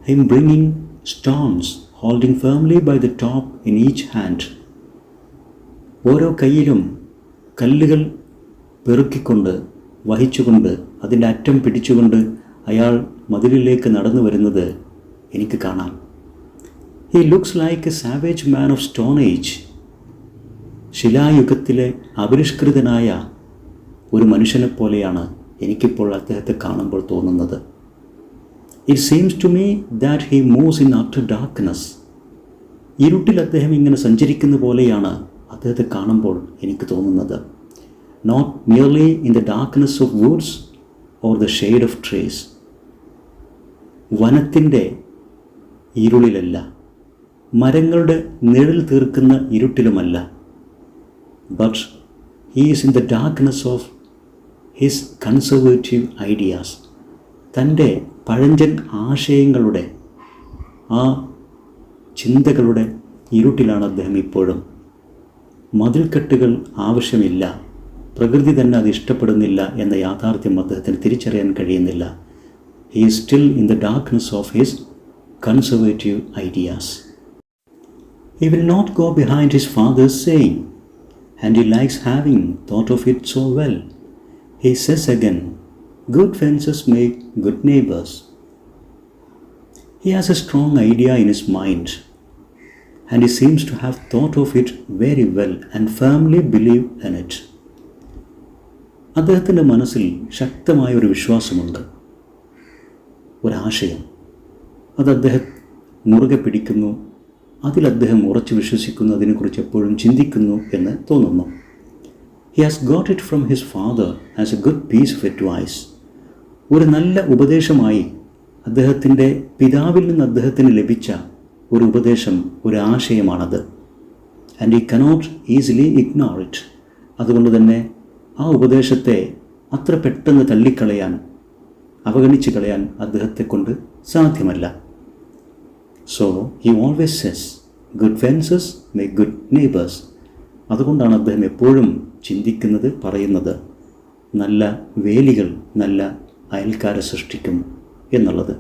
him bringing stones, holding firmly by the top in each hand, ഓരോ കയ്യിലും കല്ലുകൾ പെറുക്കിക്കൊണ്ട് വഹിച്ചുകൊണ്ട് അതിൻ്റെ അറ്റം പിടിച്ചുകൊണ്ട് അയാൾ മതിലിലേക്ക് നടന്നു വരുന്നത് എനിക്ക് കാണാം. He looks like a savage man of stone age. ശിലായുഗത്തിലെ അപരിഷ്കൃതനായ ഒരു മനുഷ്യനെ പോലെയാണ് എനിക്കിപ്പോൾ അദ്ദേഹത്തെ കാണുമ്പോൾ തോന്നുന്നത്. It seems to me that he moves in after darkness. ഇരുട്ടിൽ അദ്ദേഹം ഇങ്ങനെ സഞ്ചരിക്കുന്ന പോലെയാണ് അദ്ദേഹത്തെ കാണുമ്പോൾ എനിക്ക് തോന്നുന്നത്. Not merely in the darkness of woods or the shade of trees. വനത്തിൻ്റെ ഇരുളിലല്ല, മരങ്ങളുടെ നിഴൽ തീർക്കുന്ന ഇരുട്ടിലുമല്ല. But he is in the darkness of his conservative ideas. തൻ്റെ പഴഞ്ചൻ ആശയങ്ങളുടെ ആ ചിന്തകളുടെ ഇരുട്ടിലാണ് അദ്ദേഹം ഇപ്പോഴും. മതിൽക്കെട്ടുകൾ ആവശ്യമില്ല, പ്രകൃതി തന്നെ അത് ഇഷ്ടപ്പെടുന്നില്ല എന്ന യാഥാർത്ഥ്യം അദ്ദേഹത്തിന് തിരിച്ചറിയാൻ കഴിയുന്നില്ല. He is still in the darkness of his conservative ideas. He will not go behind his father's saying, and he likes having thought of it so well. He says again, good fences make good neighbors. He has a strong idea in his mind, and he seems to have thought of it very well and firmly believe in it. അദ്ദേഹത്തിൻ്റെ മനസ്സിൽ ശക്തമായ ഒരു വിശ്വാസമുണ്ട്, ഒരാശയം. അത് അദ്ദേഹം മുറുകെ പിടിക്കുന്നു, അതിൽ അദ്ദേഹം ഉറച്ചു വിശ്വസിക്കുന്നു, അതിനെക്കുറിച്ച് എപ്പോഴും ചിന്തിക്കുന്നു എന്ന് തോന്നുന്നു. He has got it from his father as a good piece of advice. ഒരു നല്ല ഉപദേശമായി അദ്ദേഹത്തിൻ്റെ പിതാവിൽ നിന്ന് അദ്ദേഹത്തിന് ലഭിച്ച ഒരു ഉപദേശം, ഒരു ആശയമാണത്. And he cannot easily ignore it. അതുകൊണ്ട് തന്നെ ആ ഉപദേശത്തെ അത്ര പെട്ടെന്ന് തള്ളിക്കളയാൻ, അവഗണിച്ച് കളയാൻ അദ്ദേഹത്തെ കൊണ്ട് സാധ്യമല്ല. So he always says, good fences make good neighbors. അതുകൊണ്ടാണ് അദ്ദേഹം എപ്പോഴും ചിന്തിക്കുന്നത്, പറയുന്നത്, നല്ല വേലികൾ നല്ല അയൽക്കാരെ സൃഷ്ടിക്കും എന്നുള്ളത്.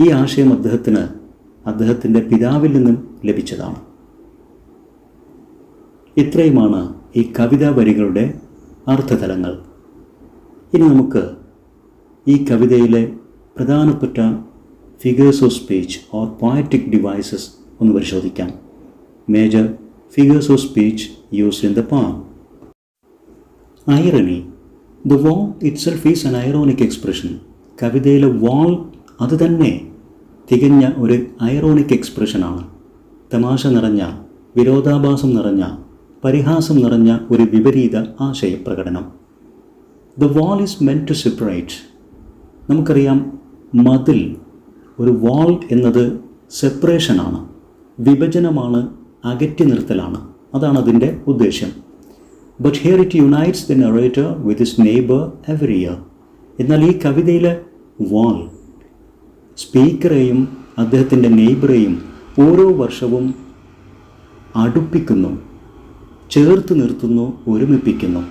ഈ ആശയം അദ്ദേഹത്തിന് അദ്ദേഹത്തിൻ്റെ പിതാവിൽ നിന്നും ലഭിച്ചതാണ്. ഇത്രയുമാണ് ഈ കവിതാ വരികളുടെ അർത്ഥതലങ്ങൾ. ഇനി നമുക്ക് ഈ കവിതയിലെ പ്രധാനപ്പെട്ട figures of speech or poetic devices ഒന്ന് പരിശോധിക്കാം. Major figures of speech used in the poem. Irony. The wall itself is an ironic expression. കവിതയിലെ വാൾ അത് തന്നെ തികഞ്ഞ ഒരു ഐറോണിക് എക്സ്പ്രഷനാണ്. തമാശ നിറഞ്ഞ, വിരോധാഭാസം നിറഞ്ഞ, പരിഹാസം നിറഞ്ഞ ഒരു വിപരീത ആശയപ്രകടനം. The wall is meant to separate. നമുക്കറിയാം, മതിൽ, ഒരു വാൾ എന്നത് സെപ്പറേഷനാണ്, വിഭജനമാണ്, അകറ്റി നിർത്തലാണ്. അതാണ് അതിൻ്റെ ഉദ്ദേശ്യം. But here it unites the narrator with his neighbour every year. എന്നാൽ ഈ കവിതയിലെ വാൾ സ്പീക്കറെയും അദ്ദേഹത്തിൻ്റെ നെയ്ബറെയും ഓരോ വർഷവും അടുപ്പിക്കുന്നു, ചേർത്ത് നിർത്തുന്നു, ഒരുമിപ്പിക്കുന്നു.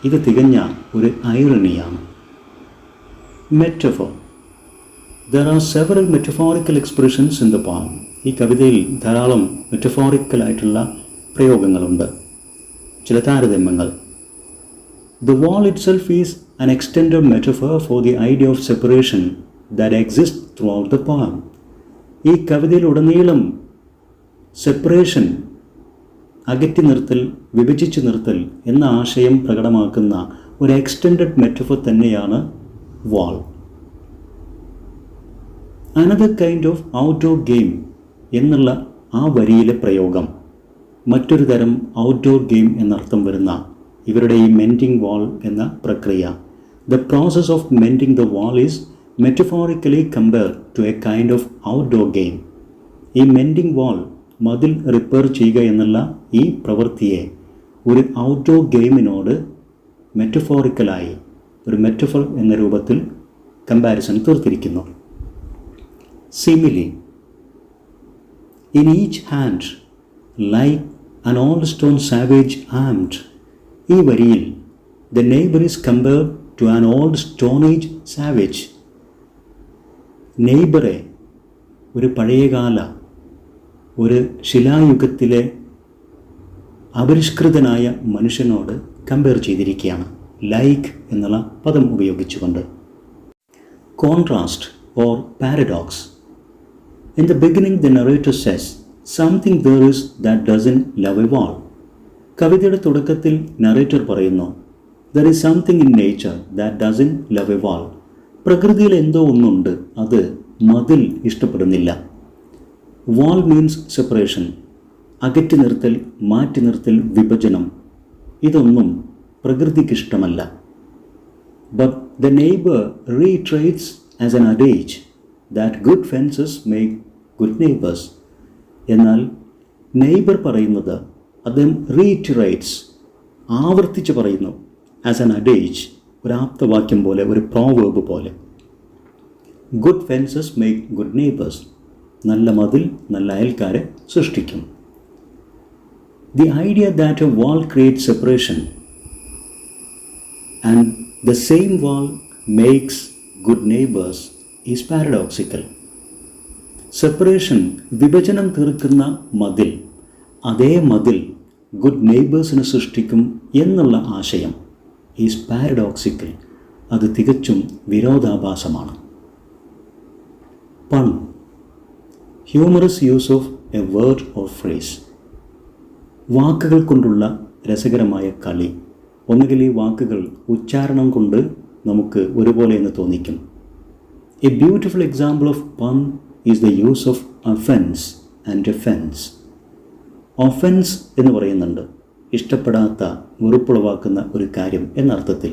ഇത് തികഞ്ഞ ഒരു ഐറണിയാണ്. Metaphor. There are several metaphorical expressions in the poem. ഈ കവിതയിൽ ധാരാളം മെറ്റഫോറിക്കലായിട്ടുള്ള പ്രയോഗങ്ങളുണ്ട്, ചില താരതമ്യങ്ങൾ. The wall itself is an extended metaphor for the idea of separation that exists throughout the poem. ഈ കവിതയിലുടനീളം സെപ്പറേഷൻ, അകറ്റി നിർത്തൽ, വിഭജിച്ച് നിർത്തൽ എന്ന ആശയം പ്രകടമാക്കുന്ന ഒരു എക്സ്റ്റെൻഡഡ് മെറ്റഫോർ തന്നെയാണ് wall. Another kind of outdoor game എന്നുള്ള ആ വരിയിലെ പ്രയോഗം മറ്റൊരു തരം ഔട്ട്ഡോർ ഗെയിം എന്നർത്ഥം വരുന്ന ഇവരുടെ ഈ മെൻഡിങ് വാൾ എന്ന പ്രക്രിയ. The process of mending the wall is metaphorically compare to a kind of outdoor game. ഈ മെൻഡിങ് വാൾ, മതിൽ റിപ്പയർ ചെയ്യുക എന്നുള്ള ഈ പ്രവൃത്തിയെ ഒരു ഔട്ട്ഡോർ ഗെയിമിനോട് മെറ്റഫോറിക്കലായി, ഒരു മെറ്റഫോർ എന്ന രൂപത്തിൽ comparison തീർത്തിരിക്കുന്നു. Simile. In each hand, like an old stone savage armed. ഈ വരിയിൽ the neighbor is compared to an old stone age savage. നെയ്ബറെ ഒരു പഴയകാല, ഒരു ശിലായുഗത്തിലെ അപരിഷ്കൃതനായ മനുഷ്യനോട് കമ്പയർ ചെയ്തിരിക്കുകയാണ്, ലൈക്ക് എന്നുള്ള പദം ഉപയോഗിച്ചുകൊണ്ട്. Contrast or paradox. In the beginning, the narrator says, "Something there is that doesn't love a wall." കവിതയുടെ തുടക്കത്തിൽ നറേറ്റർ പറയുന്നു, "There is something in nature that doesn't love a wall." പ്രകൃതിയിൽ എന്തോ ഒന്നുണ്ട്, അത് മതിൽ ഇഷ്ടപ്പെടുന്നില്ല. വാൾ മീൻസ് സെപ്പറേഷൻ, അകറ്റി നിർത്തൽ, മാറ്റി നിർത്തൽ, വിഭജനം. ഇതൊന്നും പ്രകൃതിക്കിഷ്ടമല്ല. But the neighbor reiterates as an adage that good fences make good neighbors. എന്നാൽ നെയ്ബർ പറയുന്നത്, അദ്ദേഹം റീഇറ്ററേറ്റ്സ്, ആവർത്തിച്ച് പറയുന്നു, ആസ് ആൻ അഡേജ്, ഒരു ആപ്തവാക്യം പോലെ, ഒരു പ്രോവേർബ് പോലെ. Good fences make good neighbours. നല്ല മതിൽ നല്ല അയൽക്കാരെ സൃഷ്ടിക്കും. The idea that A wall create separation and the same wall makes good neighbours is paradoxical. Separation, വിഭജനം തീർക്കുന്ന മതിൽ, അതേ മതിൽ ഗുഡ് നെയ്ബേഴ്സിനെ സൃഷ്ടിക്കും എന്നുള്ള ആശയം ഈസ് പാരഡോക്സിക്കൽ. അത് തികച്ചും വിരോധാഭാസമാണ്. Pun, humorous use of a word or phrase. വാക്കുകൾ കൊണ്ടുള്ള രസകരമായ കളി. ഒന്നുകിൽ ഈ വാക്കുകൾ ഉച്ചാരണം കൊണ്ട് നമുക്ക് ഒരുപോലെ എന്ന് തോന്നിക്കും. A beautiful example of pun is the use of offence and a fence. Offence എന്ന് പറയുന്നുണ്ട്, ഇഷ്ടപ്പെടാത്ത, വെറുപ്പുളവാക്കുന്ന ഒരു കാര്യം എന്നർത്ഥത്തിൽ.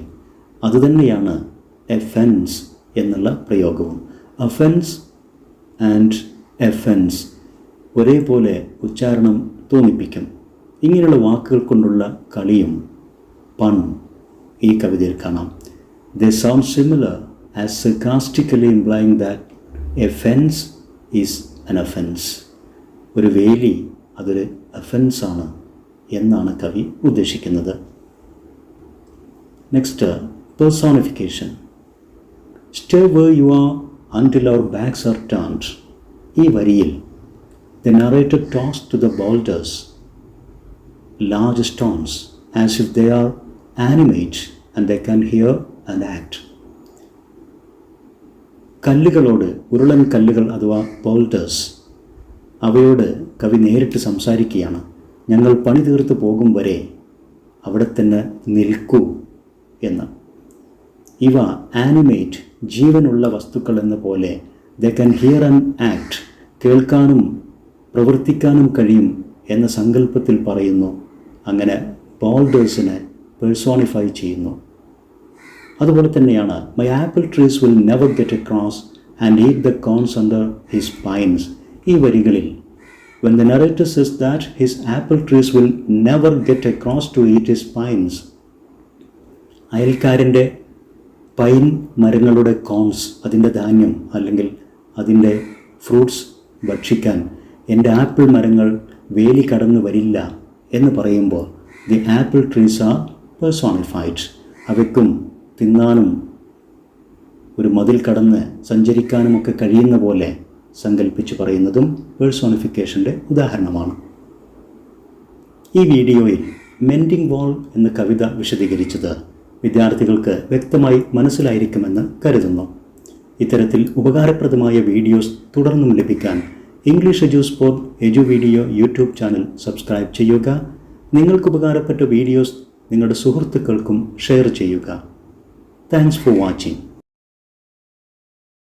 അതുതന്നെയാണ് എഫെൻസ് എന്നുള്ള പ്രയോഗവും. ഒഫെൻസ് ആൻഡ് എഫെൻസ് ഒരേപോലെ ഉച്ചാരണം തോന്നിപ്പിക്കും. ഇങ്ങനെയുള്ള വാക്കുകൾ കൊണ്ടുള്ള കളിയും പൺ ഈ കവിതയിൽ കാണാം. They sound similar as sarcastically implying that a fence is an offense. ഒരു വേലി അതൊരു ഒഫെൻസാണ് എന്നാണ് കവി ഉദ്ദേശിക്കുന്നത്. Next, personification. Stay where you are until our backs are turned. ഈ വരിയിൽ the narrator tossed to the boulders large stones as if they are animate and they can hear and act. കല്ലുകളോട്, ഉരുളൻ കല്ലുകൾ അഥവാ ബൗൾഡേഴ്സ്, അവയോട് കവി നേരിട്ട് സംസാരിക്കുകയാണ്. ഞങ്ങൾ പണി തീർത്ത് പോകും വരെ അവിടെ തന്നെ നിൽക്കൂ എന്ന്. ഇവ ആനിമേറ്റ്, ജീവനുള്ള വസ്തുക്കൾ എന്ന പോലെ, they can hear and act, കേൾക്കാനും പ്രവർത്തിക്കാനും കഴിയും എന്ന സങ്കല്പത്തിൽ പറയുന്നു. അങ്ങനെ ബൗൾഡേഴ്സിനെ പേഴ്സോണിഫൈ ചെയ്യുന്നു. അതുപോലെ തന്നെയാണ് my apple trees will never get across and eat the cones under his pines. ഈ വരികളിൽ when the narrator says that his apple trees will never get across to eat his pines, അയൽക്കാരൻ്റെ pine മരങ്ങളുടെ cones, അതിൻ്റെ ധാന്യം അല്ലെങ്കിൽ അതിൻ്റെ fruits ഭക്ഷിക്കാൻ എൻ്റെ ആപ്പിൾ മരങ്ങൾ വേലി കടന്നു വരില്ല എന്ന് പറയുമ്പോൾ the apple trees are personified. അവയ്ക്കും തിന്നാനും ഒരു മതിൽ കടന്ന് സഞ്ചരിക്കാനുമൊക്കെ കഴിയുന്ന പോലെ സങ്കല്പിച്ച് പറയുന്നതും പേഴ്സോണിഫിക്കേഷൻ്റെ ഉദാഹരണമാണ്. ഈ വീഡിയോയിൽ മെൻഡിങ് വാൾ എന്ന കവിത വിശദീകരിച്ചത് വിദ്യാർത്ഥികൾക്ക് വ്യക്തമായി മനസ്സിലായിരിക്കുമെന്ന് കരുതുന്നു. ഇത്തരത്തിൽ ഉപകാരപ്രദമായ വീഡിയോസ് തുടർന്നും ലഭിക്കാൻ ഇംഗ്ലീഷ് എജുസ്പോർട്ട് എജുവീഡിയോ യൂട്യൂബ് ചാനൽ സബ്സ്ക്രൈബ് ചെയ്യുക. നിങ്ങൾക്ക് ഉപകാരപ്പെട്ട വീഡിയോസ് നിങ്ങളുടെ സുഹൃത്തുക്കൾക്കും ഷെയർ ചെയ്യുക. Thanks for watching.